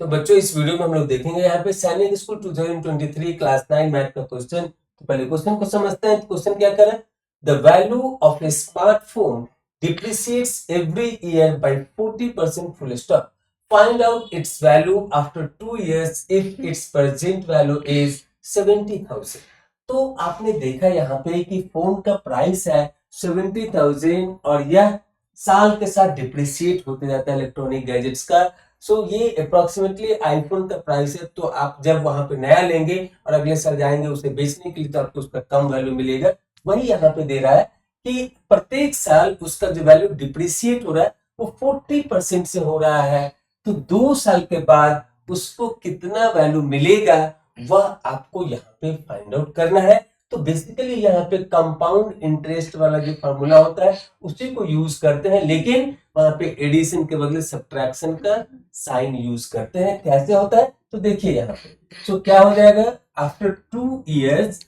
तो बच्चों इस वीडियो में हम लोग देखेंगे यहाँ पे सैनिक स्कूल 2023 क्लास 9 मैथ का क्वेश्चन। तो पहले क्वेश्चन को समझते हैं। क्वेश्चन क्या कर रहा है? The value of A smartphone depreciates every year by 40% full stop. Find out its value after 2 years if its present value is 70,000. तो आपने देखा यहाँ पे कि फोन का प्राइस है 70,000 और यह साल के साथ डिप्रिशिएट होते जाता है इलेक्ट्रॉनिक गैजेट्स का। सो ये अप्रोक्सीमेटली आईफोन का प्राइस है। तो आप जब वहां पे नया लेंगे और अगले साल जाएंगे उसे बेचने के लिए तो आपको उसका कम वैल्यू मिलेगा। वही यहाँ पे दे रहा है कि प्रत्येक साल उसका जो वैल्यू डिप्रिशिएट हो रहा है वो 40% से हो रहा है। तो 2 साल के बाद उसको कितना वैल्यू मिलेगा वह आपको यहाँ पे फाइंड आउट करना है। तो बेसिकली यहाँ पे कंपाउंड इंटरेस्ट वाला जो फॉर्मूला होता है उसी को यूज करते हैं, लेकिन वहां पे एडिशन के बदले सब्ट्रैक्शन का साइन यूज करते हैं। कैसे होता है तो देखिए यहाँ पे। तो क्या हो जाएगा? After 2 years,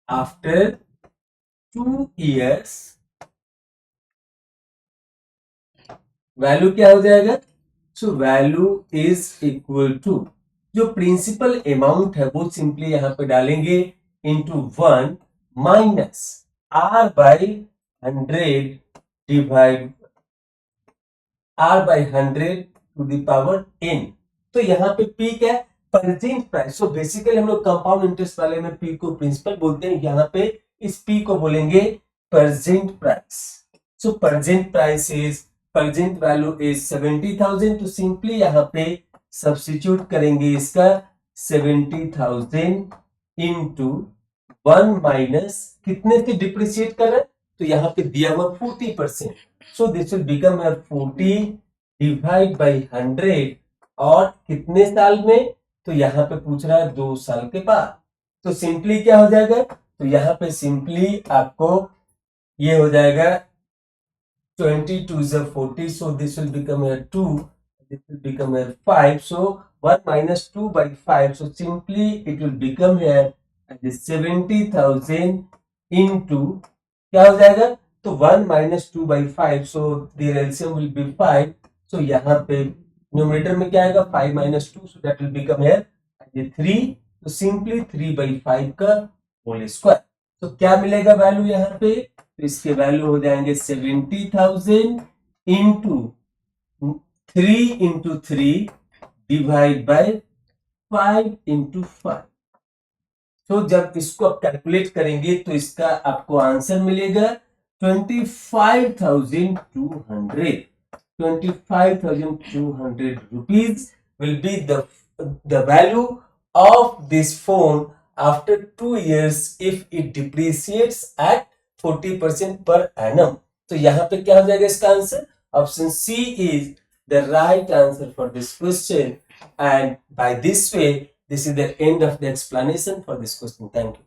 after 2 years value क्या हो जाएगा? So value is equal to जो प्रिंसिपल अमाउंट है वो सिंपली यहाँ पे डालेंगे into 1 minus r by 100 divide r by 100 to the power n। तो यहाँ पे p क्या है? Present price. सो बेसिकली हम लोग कंपाउंड इंटरेस्ट वाले में p को प्रिंसिपल बोलते हैं, यहाँ पे इस p को बोलेंगे present price. So present price is present value is 70,000। तो सिंपली यहाँ पे सब्स्टिट्यूट करेंगे इसका 70,000 इंटू 1 माइनस कितने से डिप्रिशिएट कर रहा है तो यहाँ पे दिया हुआ 40%। So this will become 40 divide by 100 और कितने साल में तो यहाँ पे पूछ रहा है 2 साल के बाद। तो सिंपली क्या हो जाएगा? तो यहाँ पे सिंपली आपको ये हो जाएगा 22 is 40, so this will become a 2, this will become a 5, so 1 minus 2 by 5, so simply it will become here as 70,000 into क्या हो जाएगा? तो 1 minus 2 by 5, so the LCM will be 5, so यहाँ पे न्यूमरेटर में क्या आएगा? 5 minus 2, so that will become here as 3, so simply 3 by 5 का होल स्क्वायर। तो क्या मिलेगा वैल्यू यहाँ पे? तो इसके वैल्यू हो जाएंगे 70,000 into 3 into 3 divide by 5 into 5। तो जब इसको आप कैलकुलेट करेंगे तो इसका आपको आंसर मिलेगा 25,200। 25,200 rupees will be the value of this phone after 2 years if it depreciates at 40% per annum। तो यहाँ पे क्या हो जाएगा इसका answer? Option C is the right answer for this question, and by this way this is the end of the explanation for this question. Thank you.